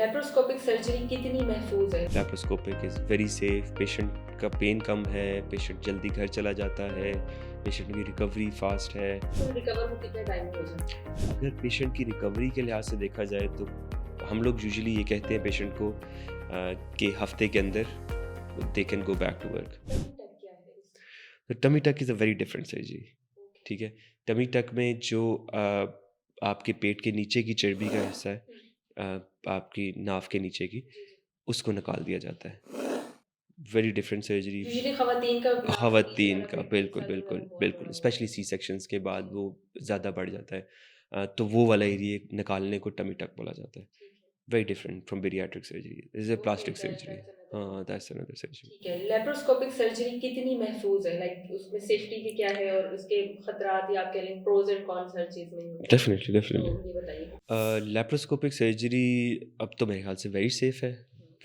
Laparoscopic surgery कितनी महफूज है? Laparoscopic is very safe. Patient का पेन कम है, पेशेंट जल्दी घर चला जाता है, पेशेंट की रिकवरी फास्ट है। तो रिकवर को कितने टाइम में हो जाता है? अगर पेशेंट की रिकवरी के लिहाज से देखा जाए तो हम लोग यूजुअली ये कहते हैं पेशेंट को कि हफ्ते के अंदर they can go back to work. Term time क्या है इसमें? तो tummy tuck is a very different surgery. Okay. ठीक है, टमी टक में जो आपके पेट के नीचे की चर्बी का हिस्सा है, हुँ, आपकी नाव के नीचे की, जी, जी। उसको निकाल दिया जाता है। Very different surgery. यूजुअली खवातीन का नाक के नीचे ख़वातीन वाला का पेट का बिल्कुल, हिस्सा जो है बिल्कुल, वो बहुत बिल्कुल, बड़ा होता स्पेशली है। सी सेक्शंस के बाद जी, वो ज़्यादा बढ़ जाता है। तो वो वाला एरिया निकालने को टमी टक बोला जाता है। ठीक है। Very different from bariatric surgery, this is a okay, plastic surgery. That's another thing. हाँ, दैट्स अनदर सर्जरी। ठीक है, लेप्रोस्कोपिक सर्जरी कितनी महफूज है? लाइक उसमें सेफ्टी भी क्या है और उसके खतरात या आप कह लें प्रोज़ एंड कॉन्स हर चीज़ में ही होते हैं। डेफ़िनिटली, तो डेफ़िनिटली। ये बताइए? लैप्रोस्कोपिक सर्जरी अब तो मेरे ख़्याल से वेरी सेफ़ है,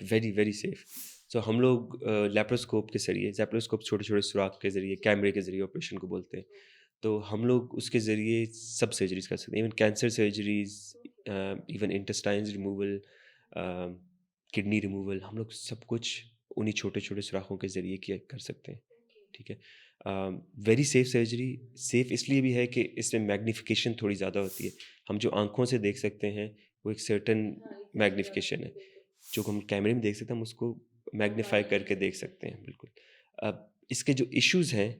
वेरी, वेरी सेफ़। सो हम लोग लैप्रोस्कोप के ज़रिए, लैप्रोस्कोप छोटे-छोटे सुराख के ज़रिए, जी। कैमरे के ज़रिए ऑपरेशन को बोलते हैं। तो हम लोग उसके ज़रिए सब सर्जरीज़ कर सकते हैं, even cancer surgeries, even intestines removal, kidney removal, हम लोग सब कुछ उन्हीं छोटे-छोटे सुराखों के ज़रिए किया कर सकते हैं। ओके। ठीक है। वेरी सेफ सर्जरी, सेफ इसलिए भी है कि इसमें मैग्नीफिकेशन थोड़ी ज़्यादा होती है। हम जो आँखों से देख सकते हैं, वो एक सर्टेन हाँ, एग्ज़ैक्टली आप मैग्नीफिकेशन है। बिल्कुल, जो हम कैमरे में देख सकते हैं, हम उसको और मैग्नीफाई बारीक देख करके देख सकते हैं। सकते हैं, बिल्कुल। अब इसके जो इश्यूज़ हैं,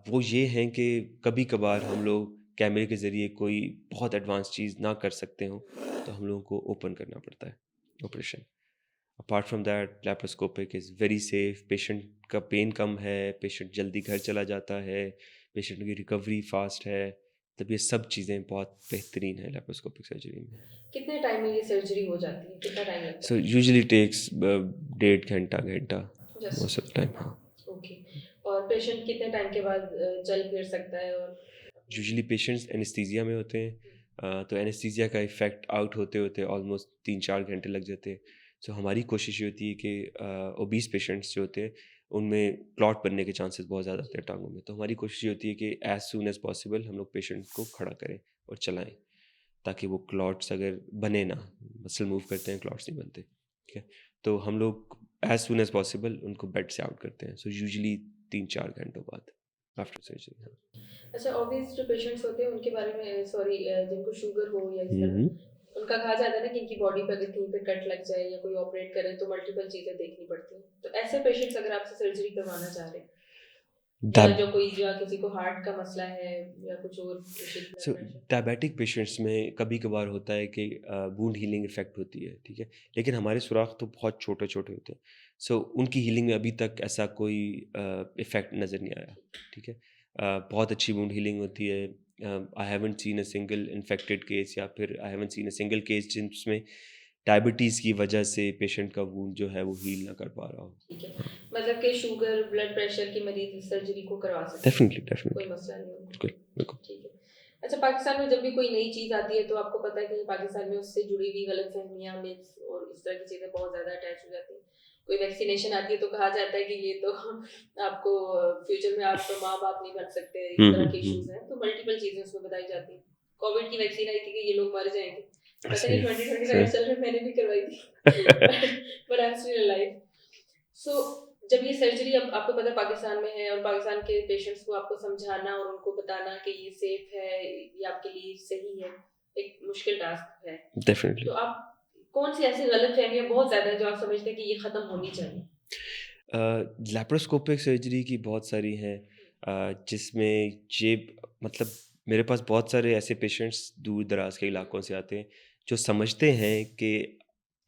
वो ये हैं कि कभी-कभार हम लोग कैमरे के ज़रिए कोई बहुत एडवांस चीज़ ना कर सकते हों, तो हम लोगों को ओपन करना पड़ता है ठीक ऑपरेशन। है। Apart from that laparoscopic is very safe. Patient का पेन कम है, पेशेंट जल्दी घर चला जाता है, पेशेंट की रिकवरी फास्ट है। तब ये सब चीज़ें बहुत बेहतरीन है लैप्रोस्कोपिक सर्जरी में। कितने टाइम में ये सर्जरी हो जाती है? कितना टाइम लगता सो है? यूजुअली टेक्स डेढ़ घंटा घंटा most just of the time. हाँ, ओके। और पेशेंट कितने टाइम के बाद चल फिर सकता है और अपने यूजुअली पेशेंट्स एनेस्थीसिया में होते हैं। तो एनेस्थीसिया का इफ़ेक्ट आउट होते होते ऑलमोस्ट 3-4 घंटे लग जाते हैं। सो हमारी कोशिश ये होती है कि ओबीस पेशेंट्स जो होते हैं उनमें क्लॉट बनने के चांसेस बहुत ज़्यादा होते हैं टांगों में। तो हमारी कोशिश ये होती है कि एज़ सून एज़ पॉसिबल हम लोग पेशेंट को खड़ा करें और चलाएँ, ताकि वो क्लॉट्स अगर बने ना, मसल मूव करते हैं क्लॉट्स नहीं बनते। ठीक है? तो हम लोग एज़ सून एज़ पॉसिबल उनको बेड से आउट करते हैं। सो यूजुअली 3-4 घंटों बाद आफ्टर सर्जरी। हाँ। अच्छा, ऑब्वियस जो पेशेंट्स होते हैं उनके बारे में सॉरी जिनको शुगर हो या इस हुँ, हुँ। तरह उनका कहा जाता है ना कि इनकी बॉडी पे अगर कहीं पे कट लग जाए या कोई ऑपरेट करे तो मल्टीपल चीज़ें देखनी पड़ती हैं। तो ऐसे पेशेंट्स अगर आपसे सर्जरी करवाना चाह रहे हैं या डाब जो कोई या किसी को हार्ट का मसला है या कुछ और issues blood so pressure. Diabetic patients में कभी-कभार होता है कि वुंड हीलिंग इफ़ेक्ट होती है, ठीक है? लेकिन हमारे सुराख तो बहुत छोटे-छोटे होते हैं। सो उनकी हीलिंग में अभी तक ऐसा कोई इफ़ेक्ट नज़र नहीं आया, ठीक है। ठीक है? बहुत अच्छी वुंड हीलिंग होती है। I haven't seen a single infected case, या फिर I haven't seen a single case जिसमें डायबिटीज़ की वजह से पेशेंट का वुंड जो है वो हील ना कर पा रहा हो। ठीक है। हाँ, मतलब कि शुगर, ब्लड प्रेशर के मरीज़ इस सर्जरी को करवा सकते हैं, डेफ़िनिटली, कोई डेफ़िनिटली। मसला नहीं उनको। बिल्कुल, बिल्कुल। ठीक है। अच्छा, पाकिस्तान में जब भी कोई नई चीज़ आती है तो आपको पता है कि पाकिस्तान में उससे जुड़ी हुई गलतफ़हमियाँ, मिथ्स और इस तरह की चीज़ें बहुत ज़्यादा अटैच हो जाती हैं। कोई वैक्सीनेशन आती है तो कहा जाता है कि ये तो आपको फ्यूचर में आप तो माँ-बाप नहीं बन सकते, इस हुँ, तरह हुँ, के इश्यूज़ हुँ। हैं। तो मल्टीपल चीज़ें उसमें बताई जाती हैं। कोविड की वैक्सीन आई थी कि ये लोग मर जाएँगे। पता नहीं सही, 2025 सही। चल रहा है, मैंने भी करवाई थी। But I am still alive. सो जब ये सर्जरी अब आपको पता है पाकिस्तान में है और पाकिस्तान के पेशेंट्स को आपको समझाना और उनको बताना कि ये सेफ है, ये आपके लिए सही है, एक मुश्किल टास्क है। डेफ़िनिटली। तो आप कौन सी ऐसी गलतफ़हमियाँ बहुत ज़्यादा हैं जो आप समझते हैं कि ये ख़त्म होनी चाहिए? लैप्रोस्कोपिक सर्जरी की बहुत सारी हैं, जिसमें ये मतलब मेरे पास बहुत सारे ऐसे पेशेंट्स दूर दराज के इलाकों से आते हैं जो समझते हैं कि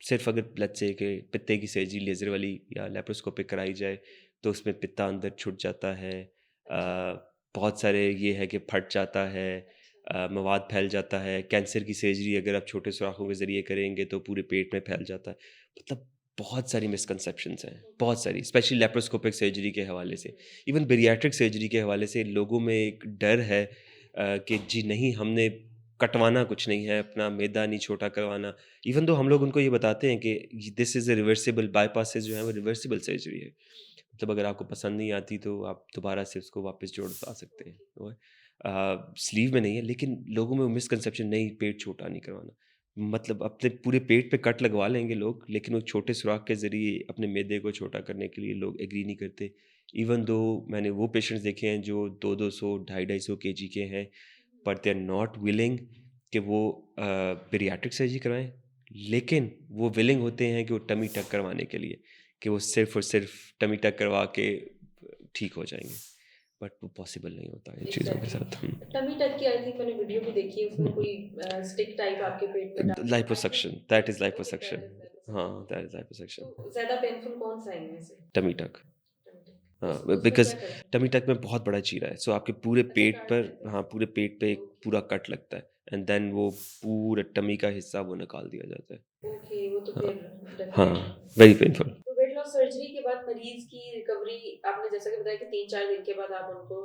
सिर्फ अगर लेट्स से कि पित्ते की सर्जरी लेज़र वाली या लैप्रोस्कोपिक कराई जाए तो उसमें पित्ता अंदर छुट जाता है। अच्छा, बहुत सारे ये है कि फट जाता है, अच्छा, मवाद फैल जाता है। कैंसर की सर्जरी अगर आप छोटे सुराखों के ज़रिए करेंगे तो पूरे पेट में फैल जाता है। मतलब बहुत सारी मिसकंसेप्शंस हैं, ओके, बहुत सारी, स्पेशली लैप्रोस्कोपिक सर्जरी के हवाले से। हुँ, इवन बैरियाट्रिक सर्जरी के हवाले से लोगों में एक डर है कि जी नहीं, हमने कटवाना कुछ नहीं है, अपना मैदा नहीं छोटा करवाना। इवन दो हम लोग उनको ये बताते हैं कि दिस इज़ अ रिवर्सिबल, बायपासेस जो है वो रिवर्सिबल सर्जरी है। मतलब अगर आपको पसंद नहीं आती तो आप दोबारा से उसको वापस जोड़ पा सकते हैं। ओके, स्लीव में नहीं है, लेकिन लोगों में मिसकंसेप्शन, नहीं पेट छोटा नहीं करवाना। मतलब अपने पूरे पेट पे कट लगवा लेंगे लोग, लेकिन वो छोटे सुराख के ज़रिए अपने मैदे को छोटा करने के लिए लोग एग्री नहीं करते। इवन दो मैंने वो पेशेंट्स देखे हैं जो 2-200, 250-250 केजी के हैं, but they are not willing कि वो बैरिएट्रिक सर्जरी करवाएँ, लेकिन वो विलिंग होते हैं कि वो टमी टक करवाने के लिए, कि वो सिर्फ़ और सिर्फ़ टमी टक करवा के ठीक हो जाएँगे। बट वो पॉसिबल नहीं होता इन चीज़ों के साथ। हुँ। एग्जैक्टली टमी टक की आई थिंक मैंने वीडियो भी देखी है, उसमें कोई स्टिक टाइप आपके पेट में डाल के I think. Liposuction, that is okay liposuction. That is हाँ, लाइपोसक्शन। That is liposuction. तो ज्यादा पेनफुल कौन सा है इनमें से? Tummy tuck. टमी टक हाँ, उस उसमें बिकॉज़ क्या करते हैं? टमी टक में बहुत बड़ा चीरा है, सो आपके पूरे अच्छा पेट काट पर, देते हाँ, हैं। पूरे पेट पे एक ओके पूरा कट लगता है एंड देन वो पूरे टमी का हिस्सा वो निकाल दिया जाता है। ओके, वो तो हाँ, फिर डेफिनेटली। हाँ, वेरी पेनफुल। तो वेट लॉस सर्जरी के बाद मरीज की रिकवरी, आपने जैसा कि बताया कि 3-4 दिन के बाद आप उनको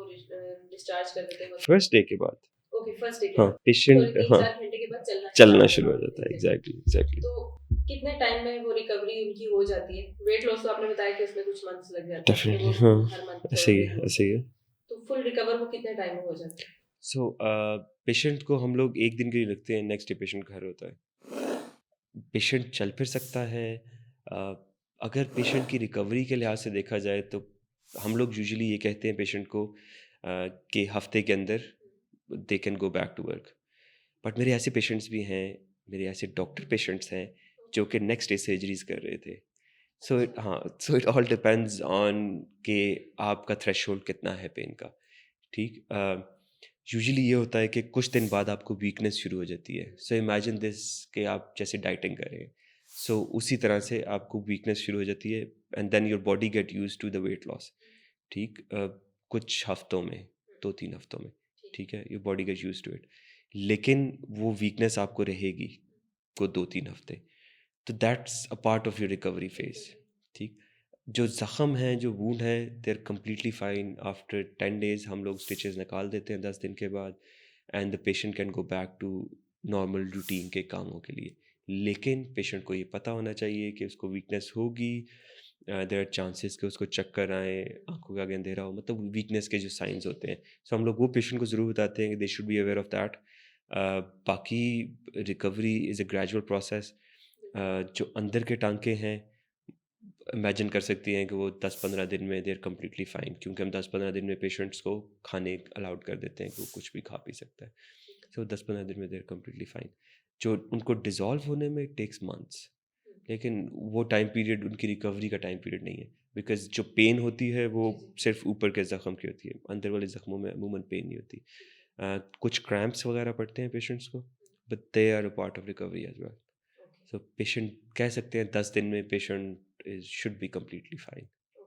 डिस्चार्ज कर देते हैं। फर्स्ट डे के बाद, ओके, फर्स्ट डे के हाँ, बाद, सॉरी पेशेंट, हाँ, 3-4 घंटे के बाद चलना चलना स्टार्ट शुरू होगा हो उनका। जाता है। एग्जैक्टली। Exactly, exactly. तो कितने टाइम में वो रिकवरी उनकी हो जाती है? वेट लॉस तो आपने बताया कि उसमें कुछ मंथ्स लग जाते हैं कि डेफ़िनिटली, वो हाँ, हर मंथ ऐसे ही वेट है, लॉस ऐसे ही करते है। हैं। तो फुल रिकवर वो कितने टाइम में हो जाते हैं? सो पेशेंट को हम लोग 1 दिन के लिए रखते हैं, नेक्स्ट डे पेशेंट घर होता है। पेशेंट चल फिर सकता है। अ, अगर पेशेंट की रिकवरी के लिहाज से देखा जाए तो हम लोग यूजुअली ये कहते हैं पेशेंट को कि हफ्ते के अंदर they can go back to work. But मेरे ऐसे पेशेंट्स भी हैं, मेरे ऐसे डॉक्टर पेशेंट्स हैं जो कि नेक्स्ट डे सर्जरीज कर रहे थे। सो अच्छा। इट, हाँ, so it all depends on कि आपका थ्रेशोल्ड कितना है पेन का। ठीक, यूजुअली ये होता है कि कुछ दिन बाद आपको वीकनेस शुरू हो जाती है। सो इमेजिन दिस कि आप जैसे डाइटिंग कर रहे हैं, सो उसी तरह से आपको वीकनेस शुरू हो जाती है and then your body get use to the weight loss. ठीक, कुछ हफ्तों में, 2-3 हफ्तों में, ठीक। ठीक है, your body get use to it, लेकिन वो वीकनेस आपको रहेगी को 2-3 हफ्ते। तो that's a part of your recovery phase. Exactly. ठीक, जो ज़ख़्म है, जो वुंड है, they are completely fine. After 10 days हम लोग स्टिचेज़ निकाल देते हैं 10 दिन के बाद, and the patient can go back to normal routine के कामों के लिए। लेकिन पेशेंट को ये पता होना चाहिए कि उसको वीकनेस होगी, देयर आर चांसेस कि उसको चक्कर आए, आँखों का आगे अंधेरा हो, मतलब वीकनेस के जो साइन्स होते हैं। सो हम लोग वो पेशेंट को ज़रूर बताते हैं कि they should be aware of that. बाकी recovery is a gradual process. जो अंदर के टाँके हैं, इमेजिन कर सकती हैं कि वो 10-15 दिन में दे आर कंप्लीटली फाइन, क्योंकि हम 10-15 दिन में पेशेंट्स को खाने अलाउड कर देते हैं कि वो कुछ भी खा पी सकता है। सो 10-15 दिन में दे आर कंप्लीटली फाइन। जो उनको डिज़ॉल्व होने में टेक्स मंथ्स, लेकिन वो टाइम पीरियड उनकी रिकवरी का टाइम पीरियड नहीं है, बिकॉज़ जो पेन होती है वो जी, जी। सिर्फ़ ऊपर के ज़ख्म की होती है, अंदर वाले ज़ख्मों में अमूमन पेन नहीं होती। कुछ क्रैम्प्स वगैरह पड़ते हैं पेशेंट्स को, but they are a part of recovery as well. Okay. So patient कह सकते हैं 10 दिन में patient is should be completely fine.